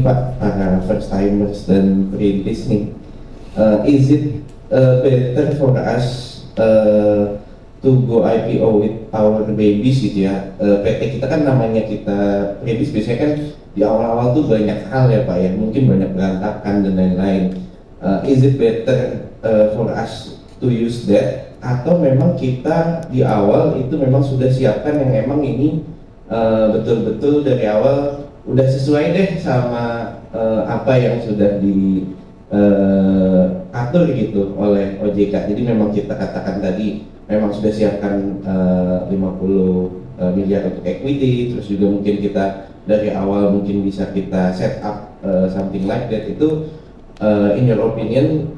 Pak, first timers dan perintis nih, is it better for us to go IPO with our babies gitu ya? PT kita kan namanya kita perintis, biasanya kan di awal-awal tuh banyak hal ya Pak ya, mungkin banyak berantakan dan lain-lain. Is it better for us to use that, atau memang kita di awal itu memang sudah siapkan yang emang ini betul-betul dari awal udah sesuai deh sama apa yang sudah diatur gitu oleh OJK. Jadi memang kita katakan tadi memang sudah siapkan 50 miliar untuk equity, terus juga mungkin kita dari awal mungkin bisa kita set up something like that. Itu in your opinion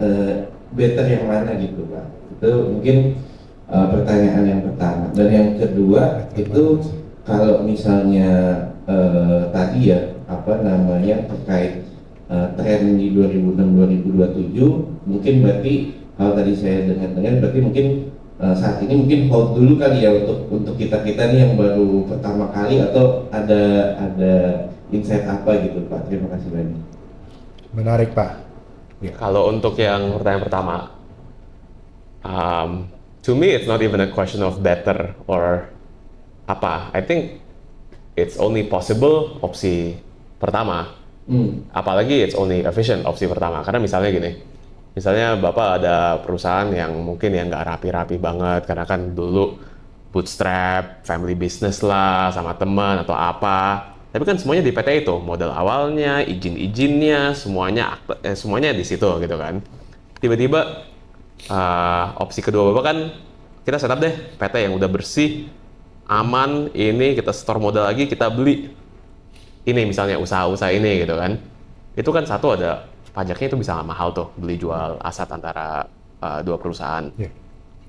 better yang mana gitu Pak? Itu mungkin pertanyaan yang pertama. Dan yang kedua itu kalau misalnya tadi ya apa namanya terkait tren di 2006-2027, mungkin berarti kalau tadi saya dengar berarti mungkin saat ini mungkin hold dulu kali ya untuk kita nih yang baru pertama kali, atau ada insight apa gitu Pak? Terima kasih banyak. Menarik Pak. Ya. Kalau untuk yang pertanyaan pertama, to me it's not even a question of better or apa. I think it's only possible opsi pertama. Apalagi it's only efficient opsi pertama. Karena misalnya gini, misalnya Bapak ada perusahaan yang mungkin yang nggak rapi-rapi banget, karena kan dulu bootstrap, family business lah, sama teman atau apa. Tapi kan semuanya di PT itu, modal awalnya, izin-izinnya, semuanya di situ gitu kan. Tiba-tiba opsi kedua Bapak kan, kita setup deh PT yang udah bersih, aman, ini kita store modal lagi, kita beli ini misalnya usaha-usaha ini gitu kan. Itu kan satu ada pajaknya itu bisa nggak mahal tuh, beli jual aset antara dua perusahaan. Yeah.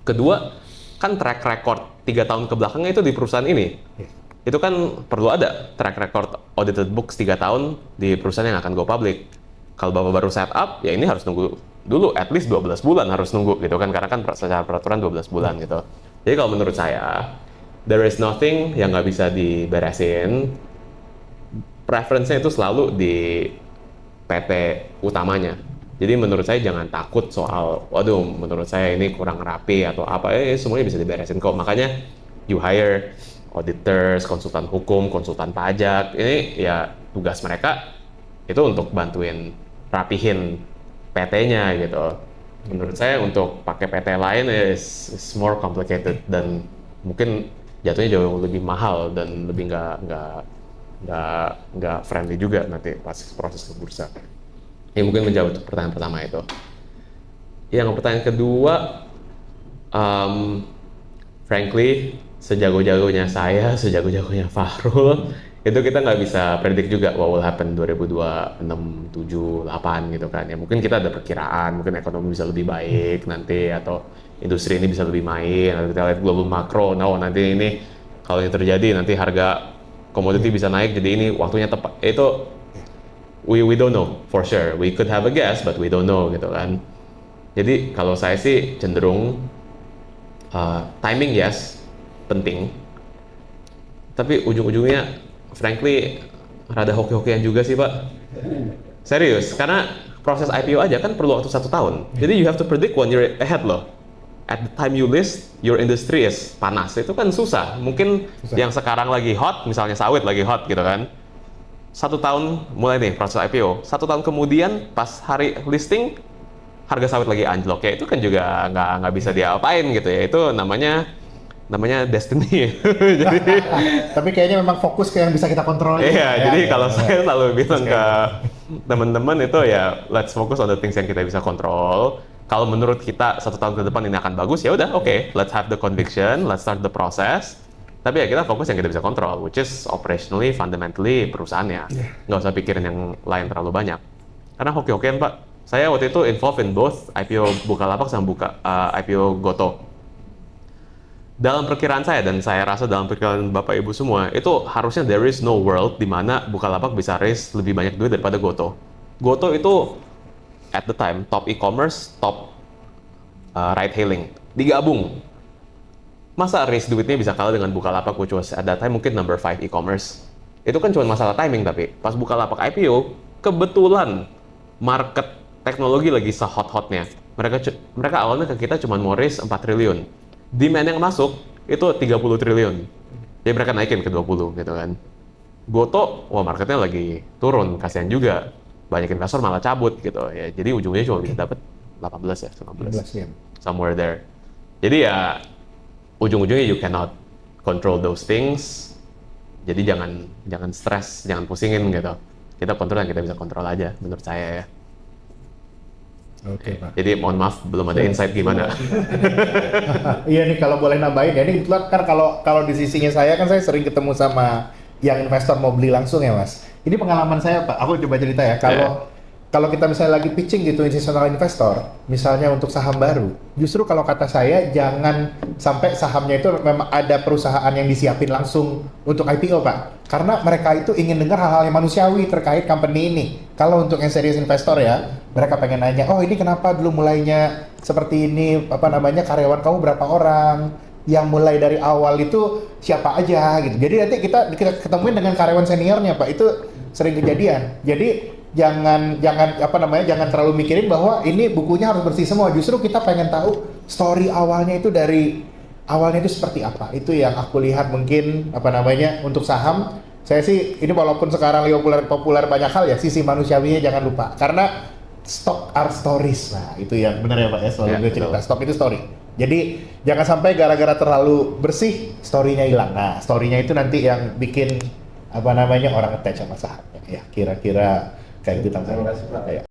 Kedua, kan track record 3 tahun ke belakangnya itu di perusahaan ini. Yeah. Itu kan perlu ada track record audited books 3 tahun di perusahaan yang akan go public. Kalau Bapak baru set up, ya ini harus nunggu dulu, at least 12 bulan harus nunggu gitu kan, karena kan secara peraturan 12 bulan gitu. Jadi kalau menurut saya, there is nothing yang nggak bisa diberesin. Preference-nya itu selalu di PT utamanya. Jadi menurut saya jangan takut soal, waduh menurut saya ini kurang rapi atau apa, semuanya bisa diberesin kok. Makanya you hire auditors, konsultan hukum, konsultan pajak, ini ya tugas mereka itu untuk bantuin rapihin PT-nya gitu. Menurut saya untuk pakai PT lain is more complicated dan mungkin jatuhnya jauh lebih mahal dan lebih nggak friendly juga nanti pas proses ke bursa. Ya mungkin menjawab pertanyaan pertama itu. Yang pertanyaan kedua, frankly sejago-jagonya saya, sejago-jagonya Fahrul, itu kita nggak bisa predik juga what will happen 2026, 7, 8 gitu kan. Ya mungkin kita ada perkiraan, mungkin ekonomi bisa lebih baik nanti, atau industri ini bisa lebih main, atau kita lihat global makro, nanti ini kalau yang terjadi nanti harga komoditi bisa naik, jadi ini waktunya tepat. Itu we don't know for sure. We could have a guess, but we don't know gitu kan. Jadi kalau saya sih cenderung timing yes, penting. Tapi ujung-ujungnya, frankly, rada hoki-hokian juga sih Pak. Serius, karena proses IPO aja kan perlu waktu 1 tahun. Jadi you have to predict 1 year ahead loh. At the time you list, your industry is panas. Itu kan susah. Mungkin yang sekarang lagi hot, misalnya sawit lagi hot gitu kan. 1 tahun mulai nih proses IPO. 1 tahun kemudian pas hari listing, harga sawit lagi anjlok. Ya itu kan juga nggak bisa diapain gitu ya. Itu namanya destiny. Jadi, tapi kayaknya memang fokus ke yang bisa kita kontrol. Iya, jadi kalau saya selalu bilang ke teman-teman itu ya let's focus on the things yang kita bisa kontrol. Kalau menurut kita 1 tahun ke depan ini akan bagus, ya udah oke, let's have the conviction, let's start the process. Tapi ya kita fokus yang kita bisa kontrol, which is operationally, fundamentally perusahaannya. Nggak usah pikirin yang lain terlalu banyak. Karena hoki-hokian Pak, saya waktu itu involved in both IPO Bukalapak sama IPO Goto. Dalam perkiraan saya, dan saya rasa dalam perkiraan Bapak Ibu semua, itu harusnya there is no world di mana Bukalapak bisa raise lebih banyak duit daripada Goto. Goto itu at the time top e-commerce, top ride hailing, digabung. Masa raise duitnya bisa kalah dengan Bukalapak, which was at that time mungkin number 5 e-commerce. Itu kan cuma masalah timing, tapi pas Bukalapak IPO, kebetulan market teknologi lagi sehot-hotnya. Mereka awalnya ke kita cuma mau raise 4 triliun. Demand yang masuk itu 30 triliun. Jadi mereka naikin ke 20 gitu kan. Goto, wah marketnya lagi turun, kasihan juga. Banyak investor malah cabut gitu. Ya, jadi ujungnya cuma bisa dapat 18 ya, 19. Ya. Somewhere there. Jadi ya ujung-ujungnya you cannot control those things. Jadi jangan stres, jangan pusingin gitu. Kita kontrol yang kita bisa kontrol aja menurut saya ya. Oke, Pak. Jadi mohon maaf belum ada insight gimana. Iya nih kalau boleh nambahin ya, ini kebetulan kan kalau di sisinya saya kan saya sering ketemu sama yang investor mau beli langsung ya Mas. Ini pengalaman saya Pak, aku coba cerita ya. Kalau kita misalnya lagi pitching gitu institutional investor, misalnya untuk saham baru, justru kalau kata saya jangan sampai sahamnya itu memang ada perusahaan yang disiapin langsung untuk IPO Pak. Karena mereka itu ingin dengar hal-hal yang manusiawi terkait company ini. Kalau untuk yang serius investor ya, mereka pengen nanya, oh ini kenapa dulu mulainya seperti ini, karyawan kamu berapa orang? Yang mulai dari awal itu siapa aja gitu. Jadi nanti kita ketemuin dengan karyawan seniornya Pak, itu sering kejadian. Jadi jangan terlalu mikirin bahwa ini bukunya harus bersih semua. Justru kita pengen tahu story awalnya itu seperti apa. Itu yang aku lihat mungkin untuk saham. Saya sih ini walaupun sekarang populer banyak hal ya, sisi manusiawinya jangan lupa. Karena stock are stories. Nah, itu yang benar ya Pak ya, selalu gue cerita. Stock itu story. Jadi jangan sampai gara-gara terlalu bersih story-nya hilang. Nah, story-nya itu nanti yang bikin orang attach sama sahamnya. Ya, kira-kira kayak gitu. Terima kasih Pak.